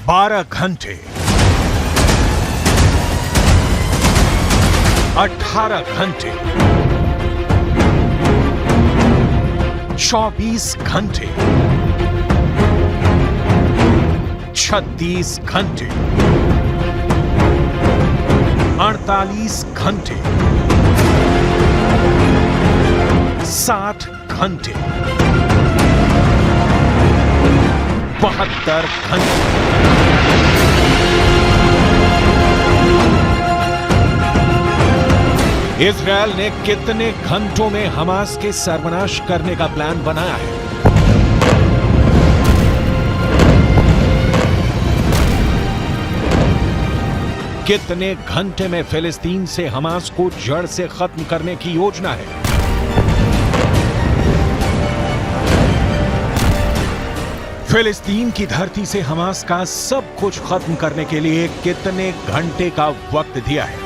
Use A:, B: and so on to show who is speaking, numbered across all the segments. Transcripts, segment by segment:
A: 12 घंटे, 18 घंटे, 24 घंटे, 36 घंटे, 48 घंटे, 60 घंटे, 72 घंटे। इजरायल ने कितने घंटों में हमास के सर्वनाश करने का प्लान बनाया है? कितने घंटे में फिलिस्तीन से हमास को जड़ से खत्म करने की योजना है? फिलिस्तीन की धरती से हमास का सब कुछ खत्म करने के लिए कितने घंटे का वक्त दिया है?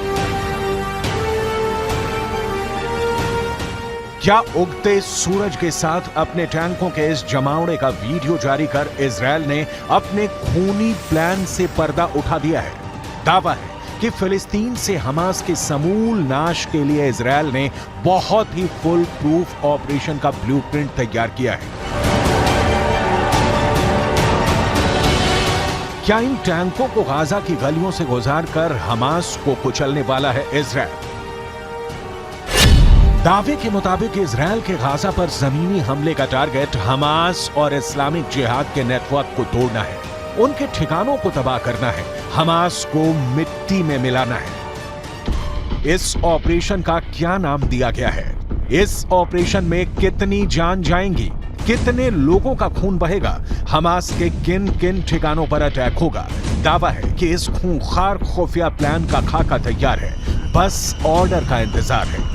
A: क्या उगते सूरज के साथ अपने टैंकों के इस जमावड़े का वीडियो जारी कर इजरायल ने अपने खूनी प्लान से पर्दा उठा दिया है? दावा है कि फिलिस्तीन से हमास के समूल नाश के लिए इजरायल ने बहुत ही फुल प्रूफ ऑपरेशन का ब्लूप्रिंट तैयार किया है। क्या इन टैंकों को गाजा की गलियों से गुजारकर हमास को कुचलने वाला है इजरायल? दावे के मुताबिक इजरायल के गाजा पर जमीनी हमले का टारगेट हमास और इस्लामिक जिहाद के नेटवर्क को तोड़ना है, उनके ठिकानों को तबाह करना है, हमास को मिट्टी में मिलाना है। इस ऑपरेशन का क्या नाम दिया गया है? इस ऑपरेशन में कितनी जान जाएंगी? कितने लोगों का खून बहेगा? हमास के किन किन ठिकानों पर अटैक होगा? दावा है कि इस खूंखार खुफिया प्लान का खाका तैयार है, बस ऑर्डर का इंतजार है।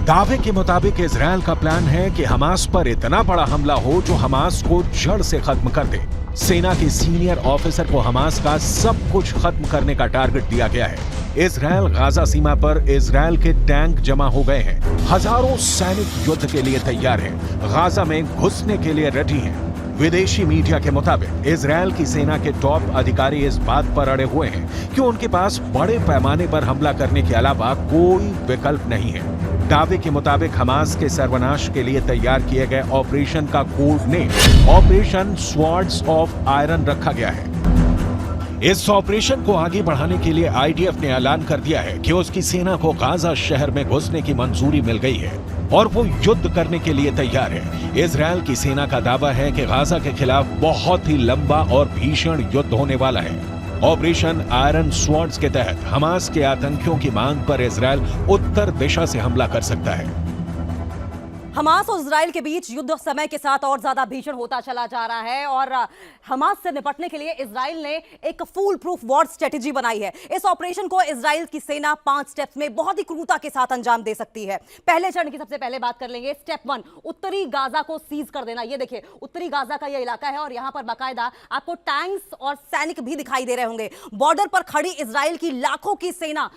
A: दावे के मुताबिक इजरायल का प्लान है कि हमास पर इतना बड़ा हमला हो जो हमास को जड़ से खत्म कर दे। सेना के सीनियर ऑफिसर को हमास का सब कुछ खत्म करने का टारगेट दिया गया है। इजरायल गाजा सीमा पर इजरायल के टैंक जमा हो गए हैं। हजारों सैनिक युद्ध के लिए तैयार हैं, गाजा में घुसने के लिए रेडी हैं। विदेशी मीडिया के मुताबिक इजरायल की सेना के टॉप अधिकारी इस बात पर अड़े हुए हैं कि उनके पास बड़े पैमाने पर हमला करने के अलावा कोई विकल्प नहीं है। दावे के मुताबिक हमास के सर्वनाश के लिए तैयार किए गए ऑपरेशन का code name operation swords of iron रखा गया है। इस ऑपरेशन को आगे बढ़ाने के लिए आईडीएफ ने ऐलान कर दिया है कि उसकी सेना को गाजा शहर में घुसने की मंजूरी मिल गई है और वो युद्ध करने के लिए तैयार है। इजरायल की सेना का दावा है कि गाजा के खिलाफ बहुत ही लंबा और भीषण युद्ध होने वाला है। ऑपरेशन आयरन स्वॉर्ड्स के तहत हमास के आतंकियों की मांग पर इजरायल उत्तर दिशा से हमला कर सकता है।
B: हमास और इजराइल के बीच युद्ध समय के साथ और ज्यादा भीषण होता चला जा रहा है और हमास से निपटने के लिए इजराइल ने एक फूल प्रूफ वॉर स्ट्रेटेजी बनाई है। इस ऑपरेशन को इजराइल की सेना 5 स्टेप्स में बहुत ही क्रूरता के साथ अंजाम दे सकती है। पहले चरण की सबसे पहले बात कर लेंगे। स्टेप 1, उत्तरी गाजा को सीज कर देना। ये देखिए उत्तरी गाजा का यह इलाका है और यहां पर बाकायदा आपको टैंक्स और सैनिक भी दिखाई दे रहे होंगे। बॉर्डर पर खड़ी इजराइल की लाखों की सेना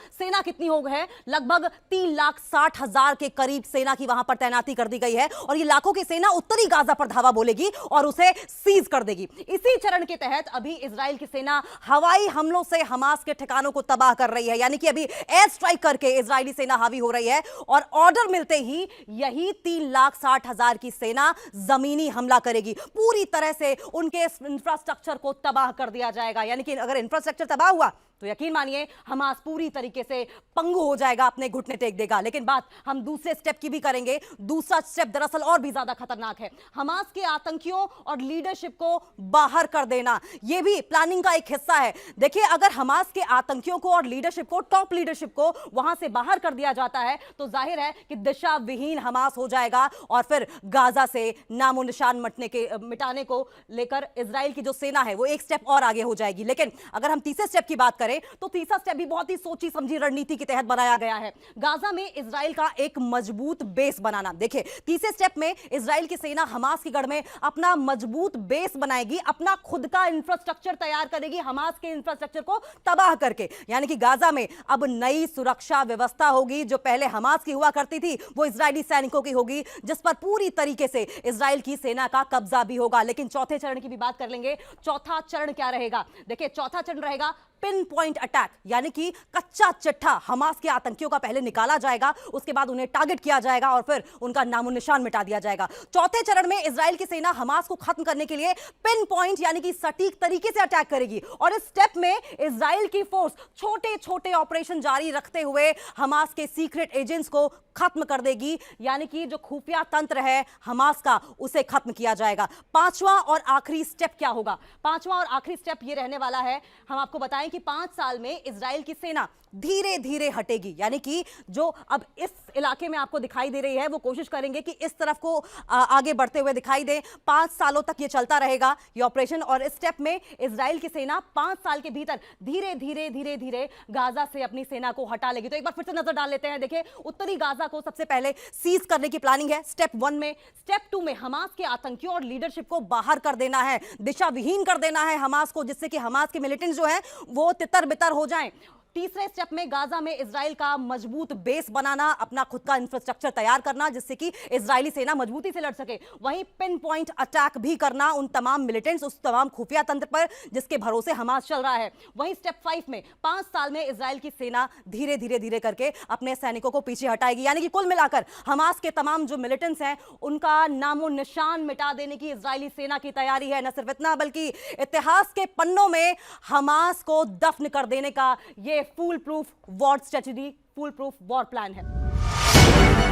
B: कितनी हो गई है? लगभग 3,60,000 के करीब सेना की वहां पर तैनाती कर दी गई है और ये लाखों की सेना उत्तरी गाजा पर धावा बोलेगी और उसे सीज कर देगी। इसी चरण के तहत अभी इजराइल की सेना हवाई हमलों से हमास के ठिकानों को तबाह कर रही है, यानी कि अभी एयर स्ट्राइक करके इजरायली सेना हावी हो रही है और ऑर्डर मिलते ही यही 3,60,000 की सेना जमीनी हमला करेगी। पूरी तरह से उनके इंफ्रास्ट्रक्चर को तबाह कर दिया जाएगा, यानी कि अगर इंफ्रास्ट्रक्चर तबाह हुआ तो यकीन मानिए हमास पूरी तरीके से पंगु हो जाएगा, अपने घुटने टेक देगा। लेकिन बात हम दूसरे स्टेप की भी करेंगे। दूसरा स्टेप दरअसल और भी ज्यादा खतरनाक है। हमास के आतंकियों और लीडरशिप को बाहर कर देना, यह भी प्लानिंग का एक हिस्सा है। देखिए अगर हमास के आतंकियों को और लीडरशिप को, टॉप लीडरशिप को वहां से बाहर कर दिया जाता है तो जाहिर है कि दिशा विहीन हमास हो जाएगा और फिर गाजा से नामो निशान मिटाने को लेकर इजराइल की जो सेना है वो एक स्टेप और आगे हो जाएगी। लेकिन अगर हम तीसरे स्टेप की बात करें करें तो तीसरा स्टेप भी बहुत ही सोची समझी रणनीति के तहत बनाया गया है, गाजा में इजराइल का एक मजबूत बेस बनाना। देखिए, तीसरे स्टेप में इजराइल की सेना हमास की गढ़ में अपना मजबूत बेस बनाएगी, अपना खुद का इंफ्रास्ट्रक्चर तैयार करेगी हमास के इंफ्रास्ट्रक्चर को तबाह करके। यानी कि गाजा में अब नई सुरक्षा व्यवस्था होगी, जो पहले हमास की हुआ करती थी वो इजरायली सैनिकों की होगी, जिस पर पूरी तरीके से इजराइल की सेना का कब्जा भी होगा। लेकिन चौथे चरण की भी बात कर लेंगे। चौथा चरण क्या रहेगा? देखिए, चौथा चरण रहेगा पिन पॉइंट अटैक, यानी कि कच्चा चिट्ठा हमास के आतंकियों का पहले निकाला जाएगा, उसके बाद उन्हें टारगेट किया जाएगा और फिर उनका नामो निशान मिटा दिया जाएगा। चौथे चरण में इजराइल की सेना हमास को खत्म करने के लिए पिन पॉइंट यानी कि सटीक तरीके से अटैक करेगी और इस स्टेप में इजराइल की फोर्स छोटे छोटे ऑपरेशन जारी रखते हुए हमास के सीक्रेट एजेंट्स को खत्म कर देगी, यानी कि जो खुफिया तंत्र है हमास का उसे खत्म किया जाएगा। पांचवा और आखिरी स्टेप क्या होगा? पांचवा और आखिरी स्टेप यह रहने वाला है, हम आपको बताएं कि 5 साल में इजराइल की सेना धीरे धीरे हटेगी, यानी कि जो अब इस इलाके में आपको दिखाई दे रही है वो कोशिश करेंगे कि इस तरफ को आगे बढ़ते हुए दिखाई दे। 5 सालों तक ये चलता रहेगा ये ऑपरेशन और इस स्टेप में इजराइल की सेना 5 साल के भीतर धीरे धीरे धीरे धीरे गाजा से अपनी सेना को हटा लेगी। तो एक बार फिर से नजर डाल लेते हैं। देखिए, उत्तरी गाजा को सबसे पहले सीज करने की प्लानिंग है स्टेप 1 में। स्टेप 2 में हमास के आतंकियों और लीडरशिप को बाहर कर देना है, दिशा विहीन कर देना है हमास को, जिससे कि हमास के मिलिटेंट्स जो हैं वो तितर बितर हो जाएं। तीसरे स्टेप में गाजा में इजराइल का मजबूत बेस बनाना, अपना खुद का इंफ्रास्ट्रक्चर तैयार करना जिससे कि इजरायली सेना मजबूती से लड़ सके। वहीं पिन पॉइंट अटैक भी करना उन तमाम मिलिटेंट्स, उस तमाम खुफिया तंत्र पर जिसके भरोसे हमास चल रहा है। वहीं स्टेप 5 में 5 साल में इजराइल की सेना धीरे धीरे धीरे करके अपने सैनिकों को पीछे हटाएगी, यानी कि कुल मिलाकर हमास के तमाम जो मिलिटेंट्स हैं उनका नामो निशान मिटा देने की इजरायली सेना की तैयारी है। न सिर्फ इतना बल्कि इतिहास के पन्नों में हमास को दफन कर देने का ये full proof war strategy, full proof war plan है।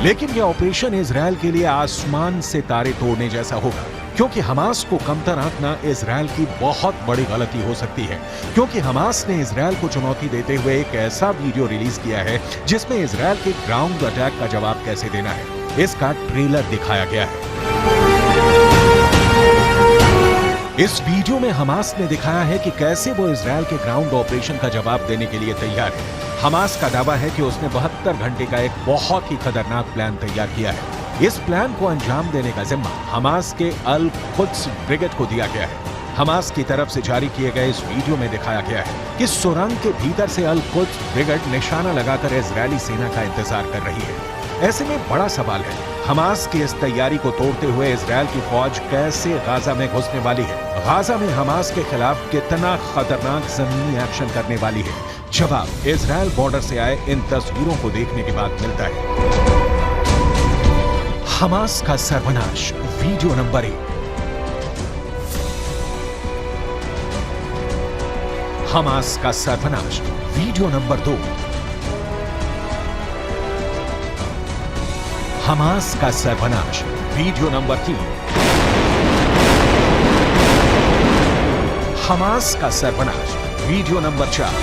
A: लेकिन यह ऑपरेशन इजरायल के लिए आसमान से तारे तोड़ने जैसा होगा, क्योंकि हमास को कमतर आंकना इजरायल की बहुत बड़ी गलती हो सकती है। क्योंकि हमास ने इजरायल को चुनौती देते हुए एक ऐसा वीडियो रिलीज किया है जिसमें इजरायल के ग्राउंड अटैक का जवाब कैसे देना है इसका ट्रेलर दिखाया गया है। इस वीडियो में हमास ने दिखाया है कि कैसे वो इजरायल के ग्राउंड ऑपरेशन का जवाब देने के लिए तैयार है। हमास का दावा है कि उसने 72 घंटे का एक बहुत ही खतरनाक प्लान तैयार किया है। इस प्लान को अंजाम देने का जिम्मा हमास के अल कुद्स ब्रिगेड को दिया गया है। हमास की तरफ से जारी किए गए इस वीडियो में दिखाया गया है कि सुरंग के भीतर से अल कुद्स ब्रिगेड निशाना लगाकर इजरायली सेना का इंतजार कर रही है। ऐसे में बड़ा सवाल है, हमास की इस तैयारी को तोड़ते हुए इजरायल की फौज कैसे गाजा में घुसने वाली है? गाजा में हमास के खिलाफ कितना खतरनाक जमीनी एक्शन करने वाली है? जवाब इजरायल बॉर्डर से आए इन तस्वीरों को देखने के बाद मिलता है। हमास का सर्वनाश, वीडियो नंबर 1। हमास का सर्वनाश, वीडियो नंबर 2। हमास का सर्वनाश, वीडियो नंबर 3। हमास का सर्वनाश, वीडियो नंबर 4।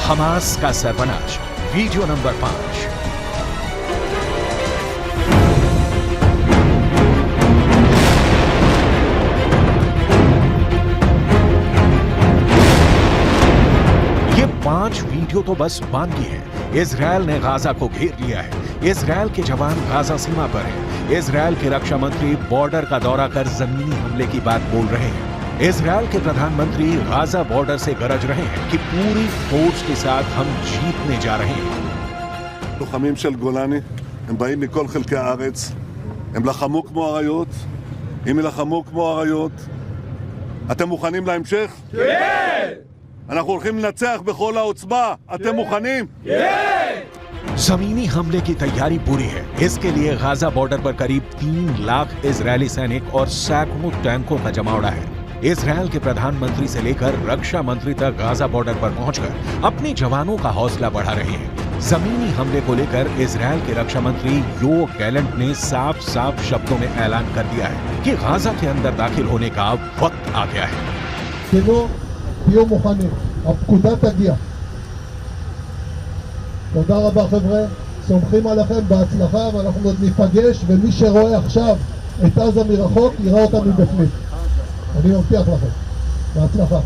A: हमास का सर्वनाश, वीडियो नंबर 5। ये 5 वीडियो तो बस बानगी है। इजरायल ने गाजा को घेर लिया है। इजरायल के जवान गाजा सीमा पर हैं। इजरायल के रक्षा मंत्री बॉर्डर का दौरा कर जमीनी हमले की बात बोल रहे हैं। इजरायल के प्रधानमंत्री गाजा बॉर्डर से गरज रहे हैं कि पूरी फोर्स के साथ हम जीतने जा रहे हैं।
C: לוחמים של גולני, הם באים מכל חלקי הארץ, הם לחמו כמו אריות, אם ילחמו כמו אריות, אתם מוכנים להמשך? כן! אנחנו הולכים לנצח בכל העוצמה, אתם מוכנים? כן!
A: जमीनी हमले की तैयारी पूरी है। इसके लिए गाजा बॉर्डर पर करीब 3 लाख इजरायली सैनिक और सैकड़ों टैंकों का जमावड़ा है। इजरायल के प्रधानमंत्री से लेकर रक्षा मंत्री तक गाजा बॉर्डर पर पहुंचकर अपने जवानों का हौसला बढ़ा रहे हैं। जमीनी हमले को लेकर इजरायल के रक्षा मंत्री योव गैलेंट ने साफ साफ शब्दों में ऐलान कर दिया है कि गाजा के अंदर दाखिल होने का वक्त आ गया है।
D: תהיו מוכנים, הפקודה תגיע. תודה רבה חבר'ה, סומכים עליכם בהצלחה ואנחנו עוד ניפגש, ומי שרואה עכשיו את עזה מרחוק, יראה אותה מבפנים. אני מבטיח לכם. בהצלחה.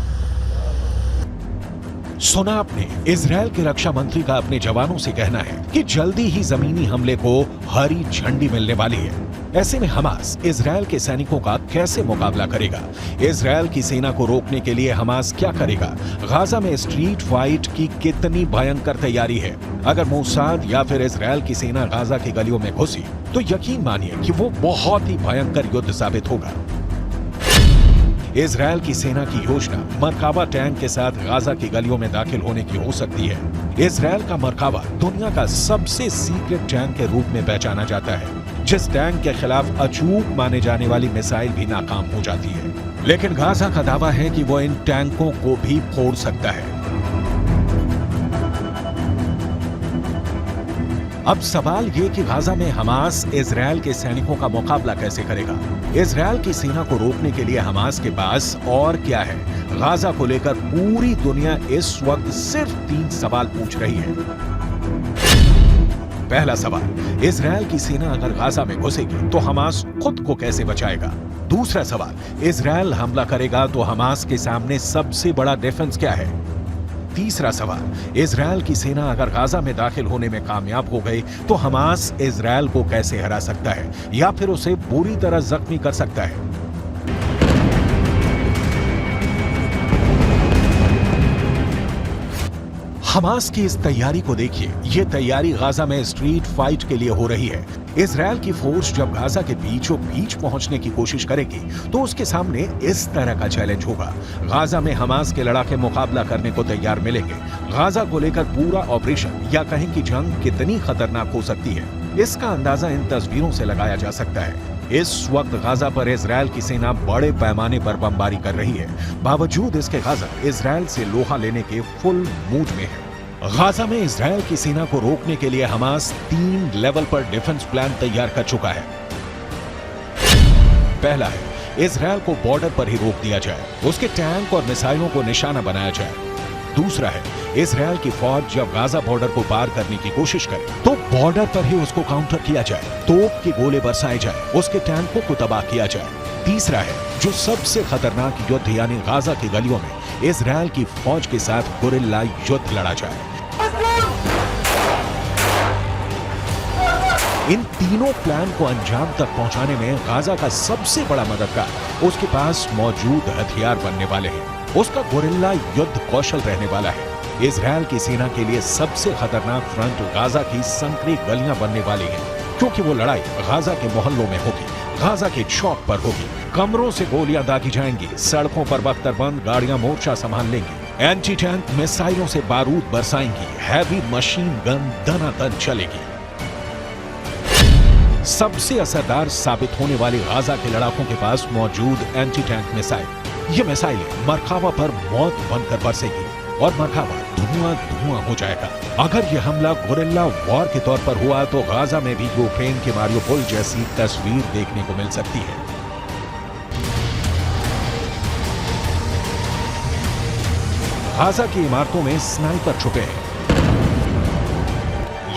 A: सुना आपने, इजरायल के रक्षा मंत्री का अपने जवानों से कहना है कि जल्दी ही जमीनी हमले को हरी झंडी मिलने वाली है। ऐसे में हमास इजरायल के सैनिकों का कैसे मुकाबला करेगा? इजरायल की सेना को रोकने के लिए हमास क्या करेगा? गाजा में स्ट्रीट फाइट की कितनी भयंकर तैयारी है? अगर मोसाद या फिर इजरायल की सेना गाजा की गलियों में घुसी तो यकीन मानिए कि वो बहुत ही भयंकर युद्ध साबित होगा। इजरायल की सेना की योजना मरकाबा टैंक के साथ गाजा की गलियों में दाखिल होने की हो सकती है। इजरायल का मरकाबा दुनिया का सबसे सीक्रेट टैंक के रूप में पहचाना जाता है, जिस टैंक के खिलाफ अचूक माने जाने वाली मिसाइल भी नाकाम हो जाती है। लेकिन गाजा का दावा है कि वो इन टैंकों को भी फोड़ सकता है। अब सवाल ये कि गाजा में हमास इजरायल के सैनिकों का मुकाबला कैसे करेगा? इजरायल की सेना को रोकने के लिए हमास के पास और क्या है? गाजा को लेकर पूरी दुनिया इस वक्त सिर्फ 3 सवाल पूछ रही है। पहला सवाल, इजरायल की सेना अगर गाजा में घुसेगी तो हमास खुद को कैसे बचाएगा? दूसरा सवाल, इजरायल हमला करेगा तो हमास के सामने सबसे बड़ा डिफेंस क्या है? तीसरा सवाल, इजरायल की सेना अगर गाजा में दाखिल होने में कामयाब हो गई तो हमास इजरायल को कैसे हरा सकता है या फिर उसे बुरी तरह जख्मी कर सकता है? हमास की इस तैयारी को देखिए। ये तैयारी गाजा में स्ट्रीट फाइट के लिए हो रही है। इजरायल की फोर्स जब गाजा के बीचों बीच पहुंचने की कोशिश करेगी तो उसके सामने इस तरह का चैलेंज होगा। गाजा में हमास के लड़ाके मुकाबला करने को तैयार मिलेंगे। गाजा को लेकर पूरा ऑपरेशन या कहें कि जंग कितनी खतरनाक हो सकती है, इसका अंदाजा इन तस्वीरों से लगाया जा सकता है। इस वक्त गाजा पर इजरायल की सेना बड़े पैमाने पर बमबारी कर रही है। बावजूद इसके गाजा इजरायल से लोहा लेने के फुल मूड में है। गाजा में इजरायल की सेना को रोकने के लिए हमास 3 लेवल पर डिफेंस प्लान तैयार कर चुका है। पहला है, इजरायल को बॉर्डर पर ही रोक दिया जाए, उसके टैंक और मिसाइलों को निशाना बनाया जाए। दूसरा है, इजरायल की फौज जब गाजा बॉर्डर को पार करने की कोशिश करे तो बॉर्डर पर ही उसको काउंटर किया जाए, तोप के गोले बरसाए जाए, उसके टैंकों को तबाह किया जाए। तीसरा है, जो सबसे खतरनाक युद्ध यानी गाजा की गलियों में इजरायल की फौज के साथ गुरिल्ला युद्ध लड़ा जाए। इन तीनों प्लान को अंजाम तक पहुंचाने में गाजा का सबसे बड़ा मददगार उसके पास मौजूद हथियार बनने वाले हैं। उसका गुरिल्ला युद्ध कौशल रहने वाला है। इजरायल की सेना के लिए सबसे खतरनाक फ्रंट गाजा की संकरी गलियां बनने वाली हैं, क्योंकि वो लड़ाई गाजा के मोहल्लों में होगी, गाजा के चौक पर होगी। कमरों से गोलियां दागी जाएंगी, सड़कों पर बख्तरबंद गाड़ियां मोर्चा संभाल लेंगी, एंटी टैंक मिसाइलों से बारूद बरसाएंगी, हैवी मशीन गन दनादन चलेगी। सबसे असरदार साबित होने वाली गाजा के लड़ाकों के पास मौजूद एंटी टैंक मिसाइल। ये मिसाइलें मरकाबा पर मौत बनकर बरसेगी और मरकाबा धुआं धुआं हो जाएगा। अगर यह हमला गुरिल्ला वॉर के तौर पर हुआ तो गाजा में भी यूक्रेन के मारियोपोल जैसी तस्वीर देखने को मिल सकती है। गाजा की इमारतों में स्नाइपर छुपे हैं।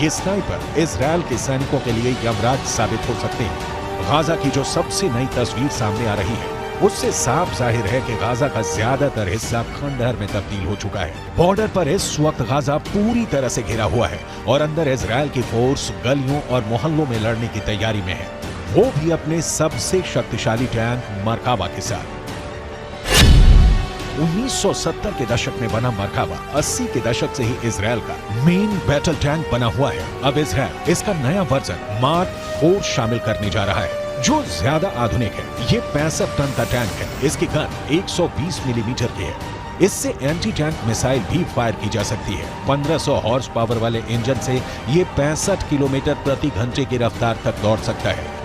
A: ये स्नाइपर इजरायल के सैनिकों के लिए यमराज साबित हो सकते हैं। गाजा की जो सबसे नई तस्वीर सामने आ रही है उससे साफ जाहिर है कि गाजा का ज्यादातर हिस्सा खंडहर में तब्दील हो चुका है। बॉर्डर पर इस वक्त गाजा पूरी तरह से घिरा हुआ है और अंदर इजरायल की फोर्स गलियों और मोहल्लों में लड़ने की तैयारी में है, वो भी अपने सबसे शक्तिशाली टैंक मरकाबा के साथ। 1970 के दशक में बना मरकाबा 80 के दशक से ही इजरायल का मेन बैटल टैंक बना हुआ है। अब इजरायल इसका नया वर्जन मार्क 4 शामिल करने जा रहा है, जो ज्यादा आधुनिक है। ये 65 टन का टैंक है। इसकी गन 120 मिलीमीटर की है। इससे एंटी टैंक मिसाइल भी फायर की जा सकती है। 1500 हॉर्स पावर वाले इंजन से ये 65 किलोमीटर प्रति घंटे की रफ्तार तक दौड़ सकता है।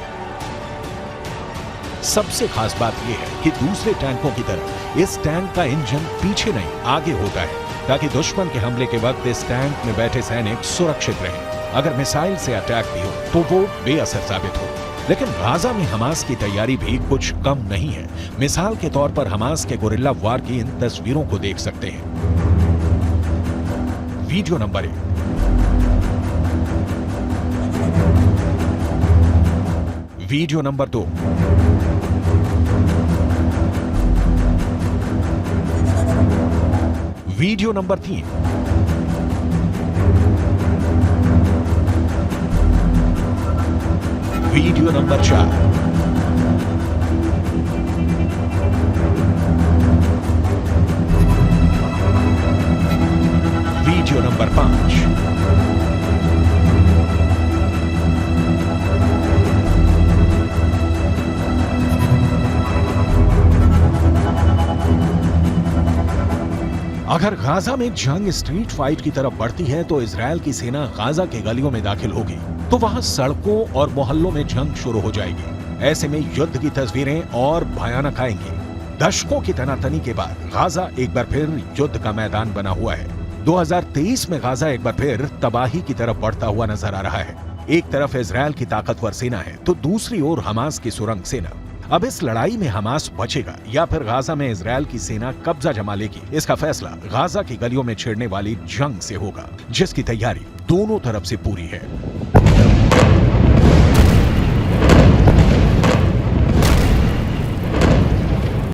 A: सबसे खास बात यह है कि दूसरे टैंकों की तरह इस टैंक का इंजन पीछे नहीं आगे होता है, ताकि दुश्मन के हमले के वक्त इस टैंक में बैठे सैनिक सुरक्षित रहें। अगर मिसाइल से अटैक भी हो तो वो बेअसर साबित हो। लेकिन गाजा में हमास की तैयारी भी कुछ कम नहीं है। मिसाल के तौर पर हमास के गुरिल्ला वार की इन तस्वीरों को देख सकते हैं। Video number 1। Video number 2। Video number 3। Video number 4। Video number 5। अगर गाजा में जंग स्ट्रीट फाइट की तरफ बढ़ती है तो इजरायल की सेना गाजा के गलियों में दाखिल होगी तो वहां सड़कों और मोहल्लों में जंग शुरू हो जाएगी। ऐसे में युद्ध की तस्वीरें और भयानक आएंगी। दशकों की तनातनी के बाद गाजा एक बार फिर युद्ध का मैदान बना हुआ है। 2023 में गाजा एक बार फिर तबाही की तरफ बढ़ता हुआ नजर आ रहा है। एक तरफ इजरायल की ताकतवर सेना है तो दूसरी ओर हमास की सुरंग सेना। अब इस लड़ाई में हमास बचेगा या फिर गाजा में इजरायल की सेना कब्जा जमा लेगी, इसका फैसला गाजा की गलियों में छिड़ने वाली जंग से होगा, जिसकी तैयारी दोनों तरफ से पूरी है।